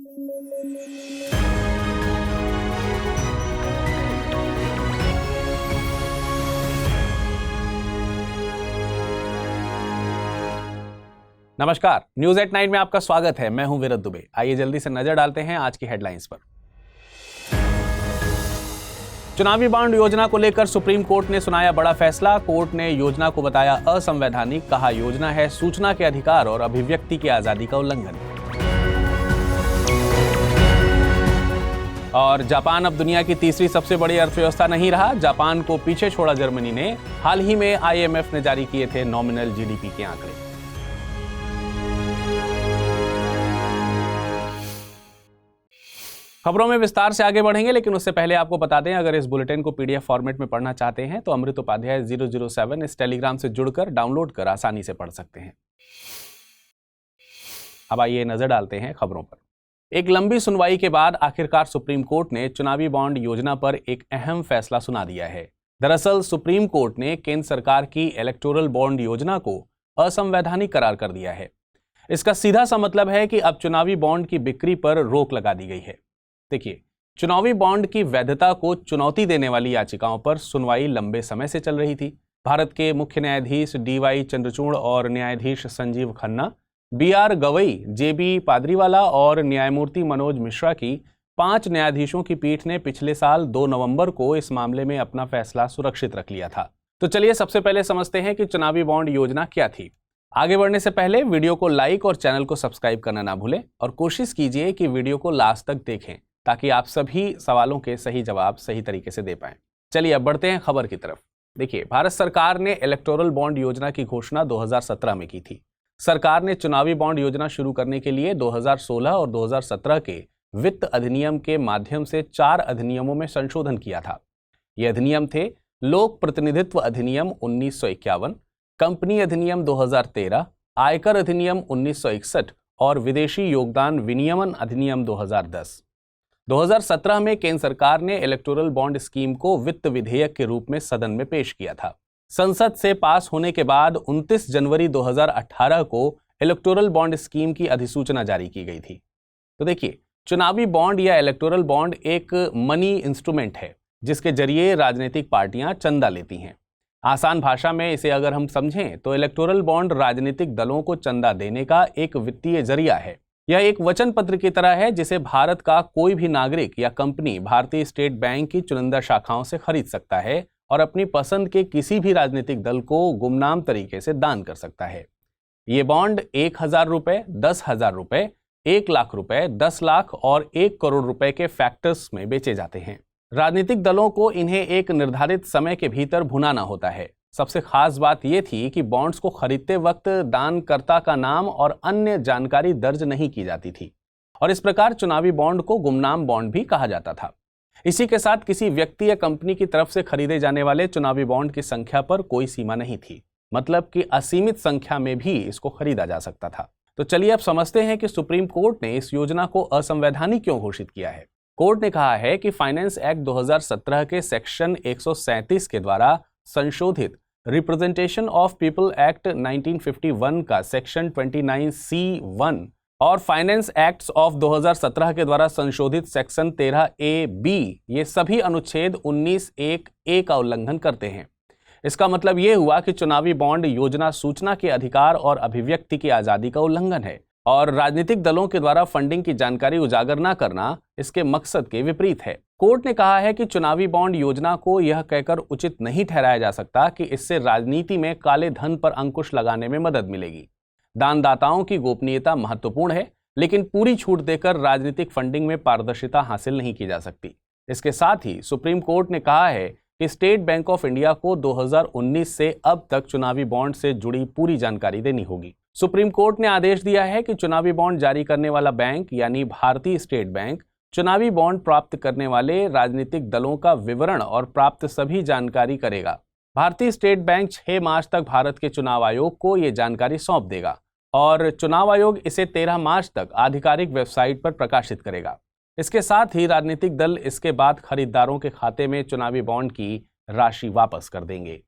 नमस्कार, news at 9 में आपका स्वागत है। मैं हूं विरत दुबे। आइए जल्दी से नजर डालते हैं आज की हेडलाइंस पर। चुनावी बॉन्ड योजना को लेकर सुप्रीम कोर्ट ने सुनाया बड़ा फैसला। कोर्ट ने योजना को बताया असंवैधानिक, कहा योजना है सूचना के अधिकार और अभिव्यक्ति की आजादी का उल्लंघन। और जापान अब दुनिया की तीसरी सबसे बड़ी अर्थव्यवस्था नहीं रहा। जापान को पीछे छोड़ा जर्मनी ने। हाल ही में IMF ने जारी किए थे नॉमिनल GDP के आंकड़े। खबरों में विस्तार से आगे बढ़ेंगे, लेकिन उससे पहले आपको बता दें, अगर इस बुलेटिन को PDF फॉर्मेट में पढ़ना चाहते हैं तो अमृत उपाध्याय 007 इस टेलीग्राम से जुड़कर डाउनलोड कर आसानी से पढ़ सकते हैं। अब आइए नजर डालते हैं खबरों पर। एक लंबी सुनवाई के बाद आखिरकार सुप्रीम कोर्ट ने चुनावी बॉन्ड योजना पर एक अहम फैसला सुना दिया है। दरअसल सुप्रीम कोर्ट ने केंद्र सरकार की इलेक्टोरल बॉन्ड योजना को असंवैधानिक करार कर दिया है। इसका सीधा सा मतलब है कि अब चुनावी बॉन्ड की बिक्री पर रोक लगा दी गई है। देखिए, चुनावी बॉन्ड की वैधता को चुनौती देने वाली याचिकाओं पर सुनवाई लंबे समय से चल रही थी। भारत के मुख्य न्यायाधीश DY चंद्रचूड़ और न्यायाधीश संजीव खन्ना, BR गवई, JB पादरीवाला और न्यायमूर्ति मनोज मिश्रा की 5 न्यायाधीशों की पीठ ने पिछले साल 2 नवंबर को इस मामले में अपना फैसला सुरक्षित रख लिया था। तो चलिए सबसे पहले समझते हैं कि चुनावी बॉन्ड योजना क्या थी। आगे बढ़ने से पहले वीडियो को लाइक और चैनल को सब्सक्राइब करना ना भूलें और कोशिश कीजिए कि वीडियो को लास्ट तक देखें ताकि आप सभी सवालों के सही जवाब सही तरीके से दे पाएं। चलिए अब बढ़ते हैं खबर की तरफ। देखिए, भारत सरकार ने इलेक्टोरल बॉन्ड योजना की घोषणा 2017 में की थी। सरकार ने चुनावी बॉन्ड योजना शुरू करने के लिए 2016 और 2017 के वित्त अधिनियम के माध्यम से 4 अधिनियमों में संशोधन किया था। ये अधिनियम थे लोक प्रतिनिधित्व अधिनियम 1951, कंपनी अधिनियम 2013, आयकर अधिनियम 1961 और विदेशी योगदान विनियमन अधिनियम 2010। 2017 में केंद्र सरकार ने इलेक्टोरल बॉन्ड स्कीम को वित्त विधेयक के रूप में सदन में पेश किया था। संसद से पास होने के बाद 29 जनवरी 2018 को इलेक्टोरल बॉन्ड स्कीम की अधिसूचना जारी की गई थी। तो देखिए, चुनावी बॉन्ड या इलेक्टोरल बॉन्ड एक मनी इंस्ट्रूमेंट है जिसके जरिए राजनीतिक पार्टियां चंदा लेती हैं। आसान भाषा में इसे अगर हम समझें तो इलेक्टोरल बॉन्ड राजनीतिक दलों को चंदा देने का एक वित्तीय जरिया है। यह एक वचन पत्र की तरह है जिसे भारत का कोई भी नागरिक या कंपनी भारतीय स्टेट बैंक की चुनिंदा शाखाओं से खरीद सकता है और अपनी पसंद के किसी भी राजनीतिक दल को गुमनाम तरीके से दान कर सकता है। ये बॉन्ड 1000 रुपए, 10,000 रुपए, 1 लाख रुपए, 10 लाख और 1 करोड़ रुपए के फैक्टर्स में बेचे जाते हैं। राजनीतिक दलों को इन्हें एक निर्धारित समय के भीतर भुनाना होता है। सबसे खास बात यह थी कि बॉन्ड्स को खरीदते वक्त दानकर्ता का नाम और अन्य जानकारी दर्ज नहीं की जाती थी और इस प्रकार चुनावी बॉन्ड को गुमनाम बॉन्ड भी कहा जाता था। इसी के साथ किसी व्यक्ति या कंपनी की तरफ से खरीदे जाने वाले चुनावी बॉन्ड की संख्या पर कोई सीमा नहीं थी, मतलब कि असीमित संख्या में भी इसको खरीदा जा सकता था। तो चलिए अब समझते हैं कि सुप्रीम कोर्ट ने इस योजना को असंवैधानिक क्यों घोषित किया है। कोर्ट ने कहा है कि फाइनेंस एक्ट 2017 के सेक्शन 137 के द्वारा संशोधित रिप्रेजेंटेशन ऑफ पीपल एक्ट 1951 का सेक्शन 29C1 और फाइनेंस एक्ट्स ऑफ 2017 के द्वारा संशोधित सेक्शन 13A(b) ये सभी अनुच्छेद 19(1)(a) का उल्लंघन करते हैं। इसका मतलब ये हुआ कि चुनावी बॉन्ड योजना सूचना के अधिकार और अभिव्यक्ति की आजादी का उल्लंघन है और राजनीतिक दलों के द्वारा फंडिंग की जानकारी उजागर न करना इसके मकसद के विपरीत है। कोर्ट ने कहा है कि चुनावी बॉन्ड योजना को यह कहकर उचित नहीं ठहराया जा सकता कि इससे राजनीति में काले धन पर अंकुश लगाने में मदद मिलेगी। दानदाताओं की गोपनीयता महत्वपूर्ण है, लेकिन पूरी छूट देकर राजनीतिक फंडिंग में पारदर्शिता हासिल नहीं की जा सकती। इसके साथ ही सुप्रीम कोर्ट ने कहा है कि स्टेट बैंक ऑफ इंडिया को 2019 से अब तक चुनावी बॉन्ड से जुड़ी पूरी जानकारी देनी होगी। सुप्रीम कोर्ट ने आदेश दिया है कि चुनावी बॉन्ड जारी करने वाला बैंक यानी भारतीय स्टेट बैंक चुनावी बॉन्ड प्राप्त करने वाले राजनीतिक दलों का विवरण और प्राप्त सभी जानकारी करेगा। भारतीय स्टेट बैंक 6 मार्च तक भारत के चुनाव आयोग को ये जानकारी सौंप देगा और चुनाव आयोग इसे 13 मार्च तक आधिकारिक वेबसाइट पर प्रकाशित करेगा। इसके साथ ही राजनीतिक दल इसके बाद खरीदारों के खाते में चुनावी बॉन्ड की राशि वापस कर देंगे।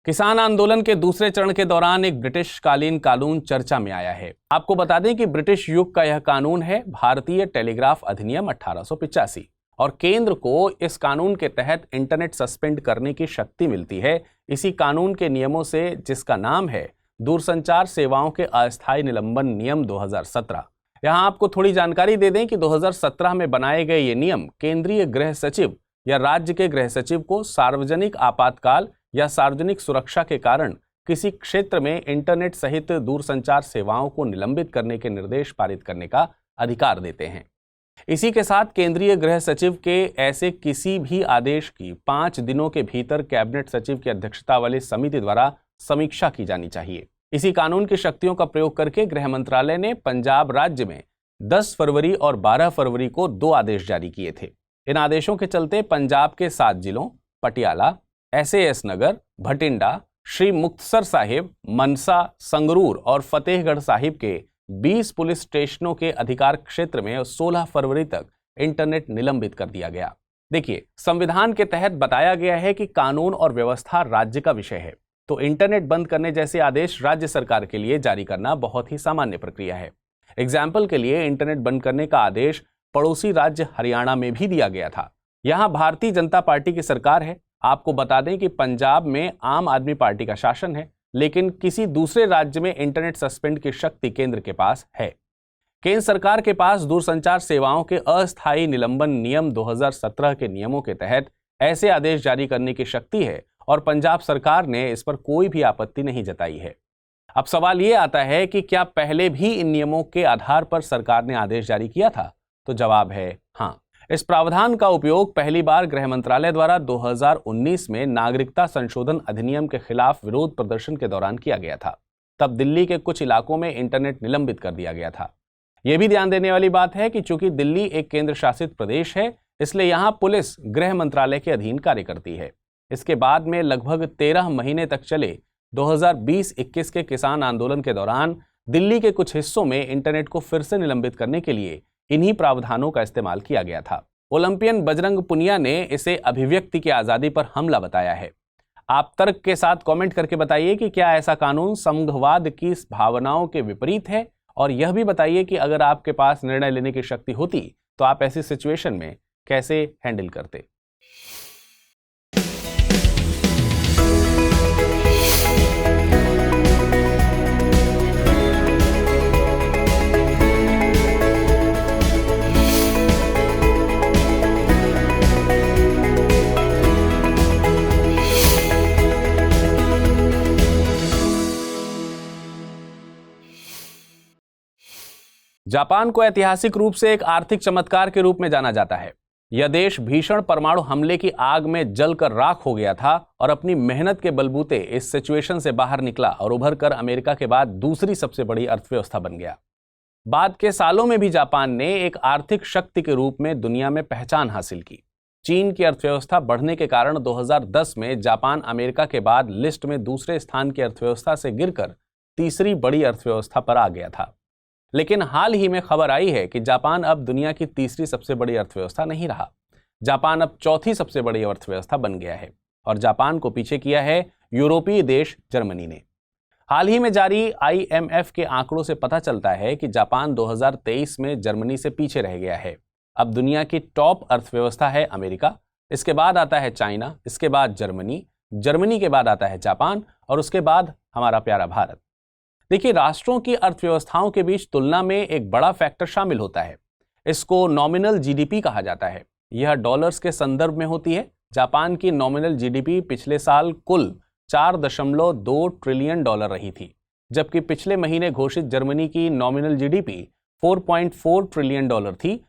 किसान आंदोलन के दूसरे चरण के दौरान एक ब्रिटिश कालीन कानून चर्चा में आया है। आपको बता दें कि ब्रिटिश युग का यह कानून है भारतीय टेलीग्राफ अधिनियम 1885 और केंद्र को इस कानून के तहत इंटरनेट सस्पेंड करने की शक्ति मिलती है इसी कानून के नियमों से, जिसका नाम है दूरसंचार सेवाओं के अस्थायी निलंबन नियम 2017। यहां आपको थोड़ी जानकारी दे दें कि 2017 में बनाए गए ये नियम केंद्रीय गृह सचिव या राज्य के गृह सचिव को सार्वजनिक आपातकाल या सार्वजनिक सुरक्षा के कारण किसी क्षेत्र में इंटरनेट सहित दूरसंचार सेवाओं को निलंबित करने के निर्देश पारित करने का अधिकार देते हैं। इसी के साथ केंद्रीय गृह सचिव के ऐसे किसी भी आदेश की 5 दिनों के भीतर कैबिनेट सचिव की अध्यक्षता वाली समिति द्वारा समीक्षा की जानी चाहिए। इसी कानून की शक्तियों का प्रयोग करके गृह मंत्रालय ने पंजाब राज्य में 10 फरवरी और 12 फरवरी को 2 आदेश जारी किए थे। इन आदेशों के चलते पंजाब के 7 जिलों पटियाला, SAS नगर, भटिंडा, श्री मुक्तसर साहिब, मनसा, संगरूर और फतेहगढ़ साहिब के 20 पुलिस स्टेशनों के अधिकार क्षेत्र में 16 फरवरी तक इंटरनेट निलंबित कर दिया गया। देखिए, संविधान के तहत बताया गया है कि कानून और व्यवस्था राज्य का विषय है, तो इंटरनेट बंद करने जैसे आदेश राज्य सरकार के लिए जारी करना बहुत ही सामान्य प्रक्रिया है। एग्जाम्पल के लिए इंटरनेट बंद करने का आदेश पड़ोसी राज्य हरियाणा में भी दिया गया था। यहां भारतीय जनता पार्टी की सरकार है। आपको बता दें कि पंजाब में आम आदमी पार्टी का शासन है, लेकिन किसी दूसरे राज्य में इंटरनेट सस्पेंड की शक्ति केंद्र के पास है। केंद्र सरकार के पास दूरसंचार सेवाओं के अस्थायी निलंबन नियम 2017 के नियमों के तहत ऐसे आदेश जारी करने की शक्ति है और पंजाब सरकार ने इस पर कोई भी आपत्ति नहीं जताई है। अब सवाल ये आता है कि क्या पहले भी इन नियमों के आधार पर सरकार ने आदेश जारी किया था? तो जवाब है हाँ। इस प्रावधान का उपयोग पहली बार गृह मंत्रालय द्वारा 2019 में नागरिकता संशोधन अधिनियम के खिलाफ विरोध प्रदर्शन के दौरान किया गया था। तब दिल्ली के कुछ इलाकों में इंटरनेट निलंबित कर दिया गया था। यह भी ध्यान देने वाली बात है कि चूंकि दिल्ली एक केंद्र शासित प्रदेश है, इसलिए यहां पुलिस गृह मंत्रालय के अधीन कार्य करती है। इसके बाद में लगभग 13 महीने तक चले 2020-21 के किसान आंदोलन के दौरान दिल्ली के कुछ हिस्सों में इंटरनेट को फिर से निलंबित करने के लिए इन्हीं प्रावधानों का इस्तेमाल किया गया था। ओलंपियन बजरंग पुनिया ने इसे अभिव्यक्ति की आजादी पर हमला बताया है। आप तर्क के साथ कमेंट करके बताइए कि क्या ऐसा कानून संघवाद की भावनाओं के विपरीत है, और यह भी बताइए कि अगर आपके पास निर्णय लेने की शक्ति होती तो आप ऐसी सिचुएशन में कैसे हैंडल करते। जापान को ऐतिहासिक रूप से एक आर्थिक चमत्कार के रूप में जाना जाता है। यह देश भीषण परमाणु हमले की आग में जलकर राख हो गया था और अपनी मेहनत के बलबूते इस सिचुएशन से बाहर निकला और उभर कर अमेरिका के बाद दूसरी सबसे बड़ी अर्थव्यवस्था बन गया। बाद के सालों में भी जापान ने एक आर्थिक शक्ति के रूप में दुनिया में पहचान हासिल की। चीन की अर्थव्यवस्था बढ़ने के कारण 2010 में जापान अमेरिका के बाद लिस्ट में दूसरे स्थान की अर्थव्यवस्था से गिरकर तीसरी बड़ी अर्थव्यवस्था पर आ गया था। लेकिन हाल ही में खबर आई है कि जापान अब दुनिया की तीसरी सबसे बड़ी अर्थव्यवस्था नहीं रहा। जापान अब चौथी सबसे बड़ी अर्थव्यवस्था बन गया है और जापान को पीछे किया है यूरोपीय देश जर्मनी ने। हाल ही में जारी IMF के आंकड़ों से पता चलता है कि जापान 2023 में जर्मनी से पीछे रह गया है। अब दुनिया की टॉप अर्थव्यवस्था है अमेरिका, इसके बाद आता है चाइना, इसके बाद जर्मनी, जर्मनी के बाद आता है जापान और उसके बाद हमारा प्यारा भारत। देखिए, राष्ट्रों की अर्थव्यवस्थाओं के बीच तुलना में एक बड़ा फैक्टर शामिल होता है। इसको नॉमिनल GDP कहा जाता है। यह डॉलर्स के संदर्भ में होती है। जापान की नॉमिनल GDP पिछले साल कुल 4.2 ट्रिलियन डॉलर रही थी, जबकि पिछले महीने घोषित जर्मनी की नॉमिनल GDP 4.4 ट्रिलियन डॉलर थी।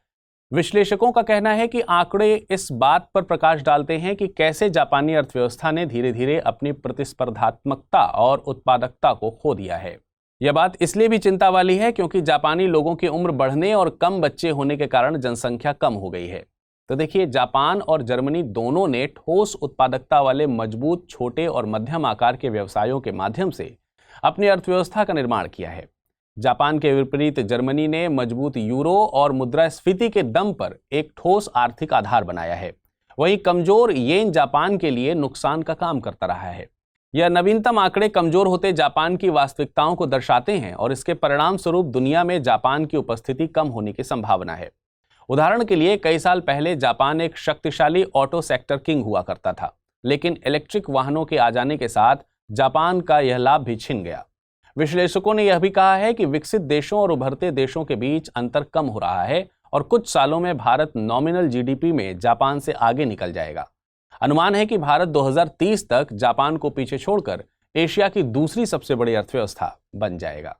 विश्लेषकों का कहना है कि आंकड़े इस बात पर प्रकाश डालते हैं कि कैसे जापानी अर्थव्यवस्था ने धीरे धीरे अपनी प्रतिस्पर्धात्मकता और उत्पादकता को खो दिया है। यह बात इसलिए भी चिंता वाली है क्योंकि जापानी लोगों की उम्र बढ़ने और कम बच्चे होने के कारण जनसंख्या कम हो गई है। तो देखिए, जापान और जर्मनी दोनों ने ठोस उत्पादकता वाले मजबूत छोटे और मध्यम आकार के व्यवसायों के माध्यम से अपनी अर्थव्यवस्था का निर्माण किया है। जापान के विपरीत जर्मनी ने मजबूत यूरो और मुद्रास्फीति के दम पर एक ठोस आर्थिक आधार बनाया है। वहीं कमजोर येन जापान के लिए नुकसान का काम करता रहा है। यह नवीनतम आंकड़े कमजोर होते जापान की वास्तविकताओं को दर्शाते हैं और इसके परिणाम स्वरूप दुनिया में जापान की उपस्थिति कम होने की संभावना है। उदाहरण के लिए कई साल पहले जापान एक शक्तिशाली ऑटो सेक्टर किंग हुआ करता था, लेकिन इलेक्ट्रिक वाहनों के आ जाने के साथ जापान का यह लाभ भी छिन गया। विश्लेषकों ने यह भी कहा है कि विकसित देशों और उभरते देशों के बीच अंतर कम हो रहा है और कुछ सालों में भारत नॉमिनल जीडीपी में जापान से आगे निकल जाएगा। अनुमान है कि भारत 2030 तक जापान को पीछे छोड़कर एशिया की दूसरी सबसे बड़ी अर्थव्यवस्था बन जाएगा।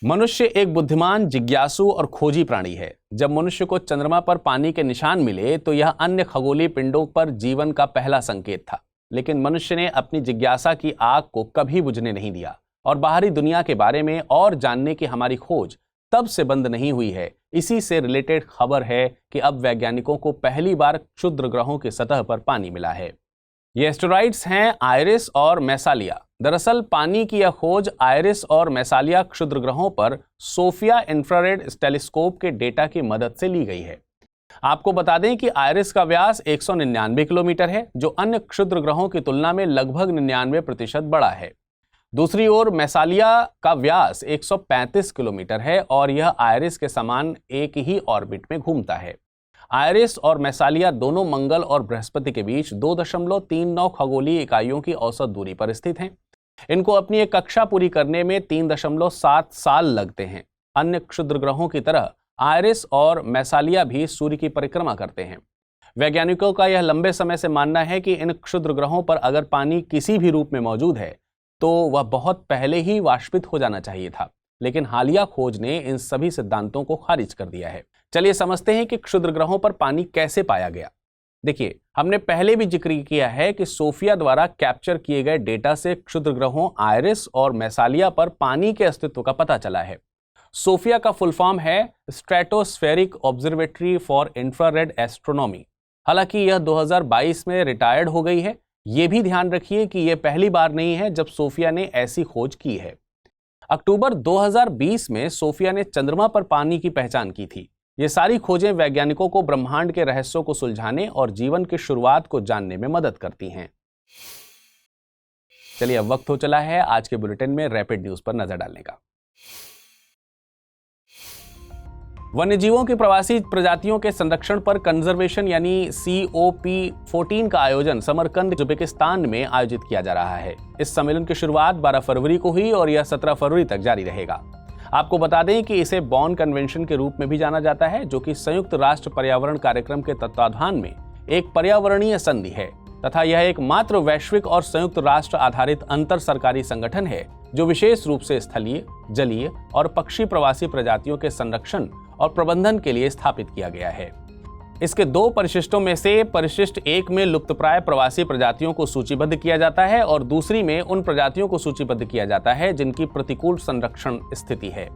मनुष्य एक बुद्धिमान, जिज्ञासु और खोजी प्राणी है। जब मनुष्य को चंद्रमा पर पानी के निशान मिले तो यह अन्य खगोलीय पिंडों पर जीवन का पहला संकेत था, लेकिन मनुष्य ने अपनी जिज्ञासा की आग को कभी बुझने नहीं दिया और बाहरी दुनिया के बारे में और जानने की हमारी खोज तब से बंद नहीं हुई है। इसी से रिलेटेड खबर है कि अब वैज्ञानिकों को पहली बार क्षुद्र ग्रहों की सतह पर पानी मिला है। ये एस्टेरॉइड्स हैं आइरिस और मैसालिया। दरअसल पानी की यह खोज आइरिस और मैसालिया क्षुद्र ग्रहों पर सोफिया इंफ्रारेड टेलीस्कोप के डेटा की मदद से ली गई है। आपको बता दें कि आइरिस का व्यास 199 किलोमीटर है, जो अन्य क्षुद्र ग्रहों की तुलना में लगभग 99% बड़ा है। दूसरी ओर मैसालिया का व्यास 135 किलोमीटर है और यह आइरिस के समान एक ही ऑर्बिट में घूमता है। आइरिस और मैसालिया दोनों मंगल और बृहस्पति के बीच 2.39 खगोलीय इकाइयों की औसत दूरी पर स्थित हैं। इनको अपनी एक कक्षा पूरी करने में 3.7 साल लगते हैं। अन्य क्षुद्र ग्रहों की तरह आइरिस और मैसालिया भी सूर्य की परिक्रमा करते हैं। वैज्ञानिकों का यह लंबे समय से मानना है कि इन क्षुद्र ग्रहों पर अगर पानी किसी भी रूप में मौजूद है तो वह बहुत पहले ही वाष्पित हो जाना चाहिए था, लेकिन हालिया खोज ने इन सभी सिद्धांतों को खारिज कर दिया है। चलिए समझते हैं कि क्षुद्र ग्रहों पर पानी कैसे पाया गया। देखिए, हमने पहले भी जिक्र किया है कि सोफिया द्वारा कैप्चर किए गए डेटा से क्षुद्र ग्रहों आइरिस और मैसालिया पर पानी के अस्तित्व का पता चला है। सोफिया का फुल फॉर्म है stratospheric observatory for infrared astronomy. हालांकि यह 2022 में रिटायर्ड हो गई है। यह भी ध्यान रखिए कि यह पहली बार नहीं है जब सोफिया ने ऐसी खोज की है। अक्टूबर 2020 में सोफिया ने चंद्रमा पर पानी की पहचान की थी। ये सारी खोजें वैज्ञानिकों को ब्रह्मांड के रहस्यों को सुलझाने और जीवन की शुरुआत को जानने में मदद करती हैं। चलिए अब वक्त हो चला है आज के बुलेटिन में रैपिड न्यूज पर नजर डालने का। वन्यजीवों की प्रवासी प्रजातियों के संरक्षण पर कंजर्वेशन यानी COP14 का आयोजन समरकंद, उज्बेकिस्तान में आयोजित किया जा रहा है। इस सम्मेलन की शुरुआत 12 फरवरी को हुई और यह 17 फरवरी तक जारी रहेगा। आपको बता दें कि इसे बॉन कन्वेंशन के रूप में भी जाना जाता है, जो कि संयुक्त राष्ट्र पर्यावरण कार्यक्रम के तत्वाधान में एक पर्यावरणीय संधि है तथा यह एक मात्र वैश्विक और संयुक्त राष्ट्र आधारित अंतर सरकारी संगठन है जो विशेष रूप से स्थलीय, जलीय और पक्षी प्रवासी प्रजातियों के संरक्षण और प्रबंधन के लिए स्थापित किया गया है। इसके 2 परिशिष्टों में से परिशिष्ट 1 में लुप्तप्राय प्रवासी प्रजातियों को सूचीबद्ध किया जाता है और दूसरी में उन प्रजातियों को सूचीबद्ध किया जाता है जिनकी प्रतिकूल संरक्षण स्थिति है।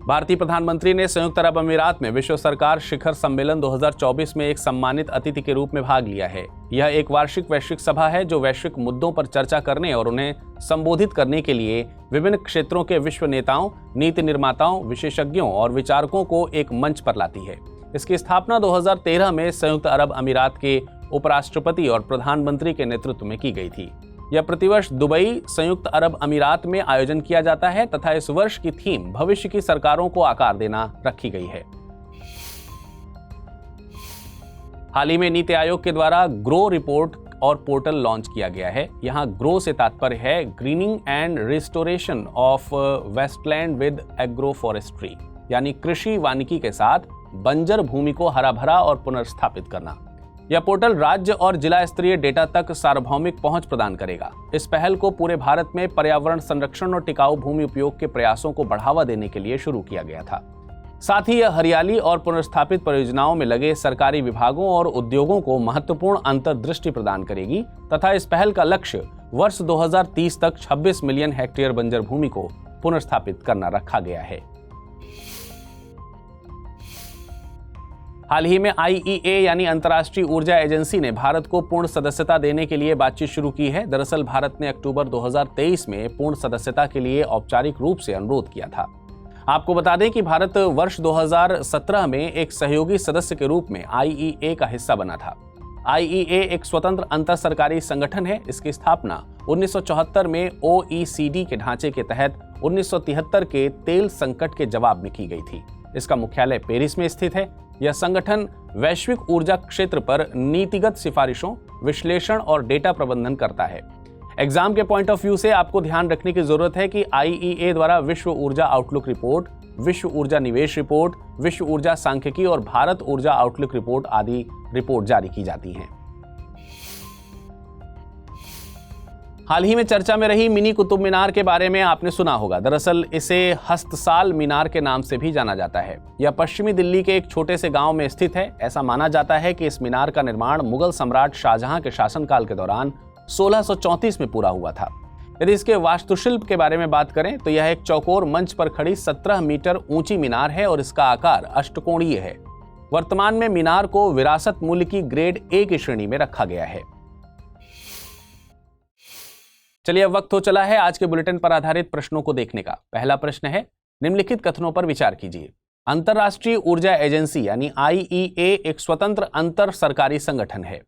भारतीय प्रधानमंत्री ने संयुक्त अरब अमीरात में विश्व सरकार शिखर सम्मेलन 2024 में एक सम्मानित अतिथि के रूप में भाग लिया है। यह एक वार्षिक वैश्विक सभा है जो वैश्विक मुद्दों पर चर्चा करने और उन्हें संबोधित करने के लिए विभिन्न क्षेत्रों के विश्व नेताओं, नीति निर्माताओं, विशेषज्ञों और विचारकों को एक मंच पर लाती है। इसकी स्थापना 2013 में संयुक्त अरब अमीरात के उपराष्ट्रपति और प्रधानमंत्री के नेतृत्व में की गई थी। यह प्रतिवर्ष दुबई, संयुक्त अरब अमीरात में आयोजन किया जाता है तथा इस वर्ष की थीम भविष्य की सरकारों को आकार देना रखी गई है। हाल ही में नीति आयोग के द्वारा ग्रो रिपोर्ट और पोर्टल लॉन्च किया गया है। यहां ग्रो से तात्पर्य है greening and restoration of wasteland with agro forestry, यानी कृषि वानिकी के साथ बंजर भूमि को हरा भरा और पुनर्स्थापित करना। यह पोर्टल राज्य और जिला स्तरीय डेटा तक सार्वभौमिक पहुंच प्रदान करेगा। इस पहल को पूरे भारत में पर्यावरण संरक्षण और टिकाऊ भूमि उपयोग के प्रयासों को बढ़ावा देने के लिए शुरू किया गया था। साथ ही यह हरियाली और पुनर्स्थापित परियोजनाओं में लगे सरकारी विभागों और उद्योगों को महत्वपूर्ण अंतर्दृष्टि प्रदान करेगी तथा इस पहल का लक्ष्य वर्ष 2030 तक 26 मिलियन हेक्टेयर बंजर भूमि को पुनर्स्थापित करना रखा गया है। हाल ही में IEA यानी अंतर्राष्ट्रीय ऊर्जा एजेंसी ने भारत को पूर्ण सदस्यता देने के लिए बातचीत शुरू की है। दरअसल भारत ने अक्टूबर 2023 में पूर्ण सदस्यता के लिए औपचारिक रूप से अनुरोध किया था। आपको बता दें कि भारत वर्ष 2017 में एक सहयोगी सदस्य के रूप में IEA का हिस्सा बना था। IEA एक स्वतंत्र अंतर सरकारी संगठन है। इसकी स्थापना 1974 में OECD के ढांचे के तहत 1973 के तेल संकट के जवाब में की गई थी। इसका मुख्यालय पेरिस में स्थित है। यह संगठन वैश्विक ऊर्जा क्षेत्र पर नीतिगत सिफारिशों, विश्लेषण और डेटा प्रबंधन करता है। एग्जाम के पॉइंट ऑफ व्यू से आपको ध्यान रखने की जरूरत है कि IEA द्वारा विश्व ऊर्जा आउटलुक रिपोर्ट, विश्व ऊर्जा निवेश रिपोर्ट, विश्व ऊर्जा सांख्यिकी और भारत ऊर्जा आउटलुक रिपोर्ट आदि रिपोर्ट जारी की जाती हैं। हाल ही में चर्चा में रही मिनी कुतुब मीनार के बारे में आपने सुना होगा। दरअसल इसे हस्तसाल मीनार के नाम से भी जाना जाता है। यह पश्चिमी दिल्ली के एक छोटे से गांव में स्थित है। ऐसा माना जाता है कि इस मीनार का निर्माण मुगल सम्राट शाहजहां के शासनकाल के दौरान 1634 में पूरा हुआ था। यदि इसके वास्तुशिल्प के बारे में बात करें तो यह एक चौकोर मंच पर खड़ी 17 मीटर ऊंची मीनार है और इसका आकार अष्टकोणीय है। वर्तमान में मीनार को विरासत मूल्य की ग्रेड A की श्रेणी में रखा गया है। चलिए अब वक्त हो चला है आज के बुलेटिन पर आधारित प्रश्नों को देखने का। पहला प्रश्न है, निम्नलिखित कथनों पर विचार कीजिए। अंतर्राष्ट्रीय ऊर्जा एजेंसी यानी IEA एक स्वतंत्र अंतर सरकारी संगठन है।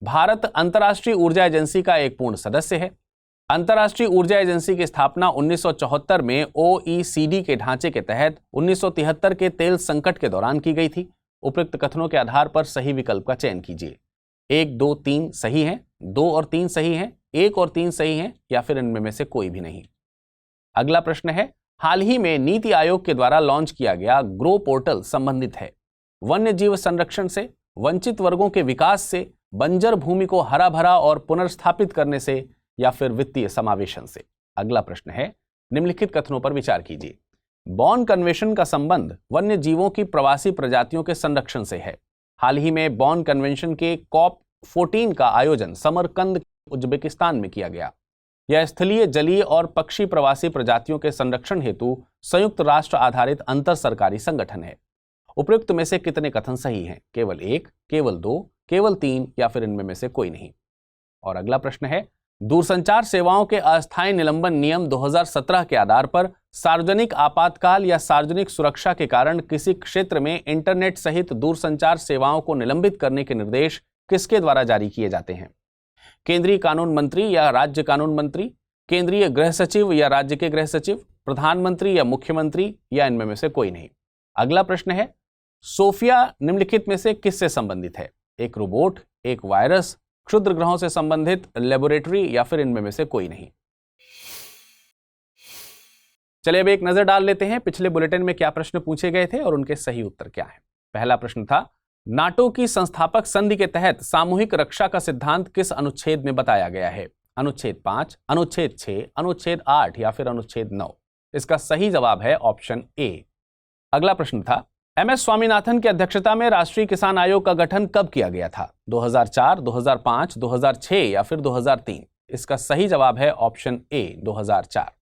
भारत अंतर्राष्ट्रीय ऊर्जा एजेंसी का एक पूर्ण सदस्य है। अंतर्राष्ट्रीय ऊर्जा एजेंसी की स्थापना 1974 में OECD के ढांचे के तहत 1973 के तेल संकट के दौरान की गई थी। उपयुक्त कथनों के आधार पर सही विकल्प का चयन कीजिए। 1, 2, 3 सही हैं, 2 और 3 सही हैं, 1 और 3 सही हैं या फिर इनमें में से कोई भी नहीं। अगला प्रश्न है, हाल ही में नीति आयोग के द्वारा लॉन्च किया गया ग्रो पोर्टल संबंधित है वन्य जीव संरक्षण से, वंचित वर्गों के विकास से, बंजर भूमि को हरा भरा और पुनर्स्थापित करने से या फिर वित्तीय समावेशन से। अगला प्रश्न है, निम्नलिखित कथनों पर विचार कीजिए। बॉन कन्वेंशन का संबंध वन्य जीवों की प्रवासी प्रजातियों के संरक्षण से है। हाल ही में बॉन कन्वेंशन के COP14 का आयोजन समरकंद उज्बेकिस्तान में किया गया। यह स्थलीय, जलीय और पक्षी प्रवासी प्रजातियों के संरक्षण हेतु संयुक्त राष्ट्र आधारित अंतर सरकारी संगठन है। उपयुक्त में से कितने कथन सही हैं? केवल 1, केवल 2, केवल 3 या फिर इनमें में से कोई नहीं। और अगला प्रश्न है, दूरसंचार सेवाओं के अस्थायी निलंबन नियम 2017 के आधार पर सार्वजनिक आपातकाल या सार्वजनिक सुरक्षा के कारण किसी क्षेत्र में इंटरनेट सहित दूरसंचार सेवाओं को निलंबित करने के निर्देश किसके द्वारा जारी किए जाते हैं? केंद्रीय कानून मंत्री या राज्य कानून मंत्री, केंद्रीय गृह सचिव या राज्य के गृह सचिव, प्रधानमंत्री या मुख्यमंत्री या इनमें में से कोई नहीं। अगला प्रश्न है, सोफिया निम्नलिखित में से किससे संबंधित है? एक रोबोट, एक वायरस, क्षुद्र ग्रहों से संबंधित लेबोरेटरी या फिर इनमें में से कोई नहीं। चलिए अब एक नजर डाल लेते हैं पिछले बुलेटिन में क्या प्रश्न पूछे गए थे और उनके सही उत्तर क्या है। पहला प्रश्न था, नाटो की संस्थापक संधि के तहत सामूहिक रक्षा का सिद्धांत किस अनुच्छेद में बताया गया है? अनुच्छेद 5, अनुच्छेद 6, अनुच्छेद 8 या फिर अनुच्छेद 9। इसका सही जवाब है ऑप्शन ए। अगला प्रश्न था, MS स्वामीनाथन की अध्यक्षता में राष्ट्रीय किसान आयोग का गठन कब किया गया था? 2004, 2005, 2006 या फिर 2003। इसका सही जवाब है ऑप्शन ए 2004।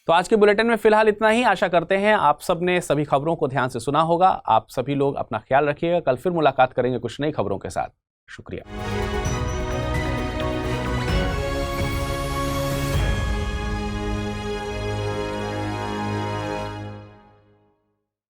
तो आज के बुलेटिन में फिलहाल इतना ही। आशा करते हैं आप सबने सभी खबरों को ध्यान से सुना होगा। आप सभी लोग अपना ख्याल रखिएगा। कल फिर मुलाकात करेंगे कुछ नई खबरों के साथ। शुक्रिया।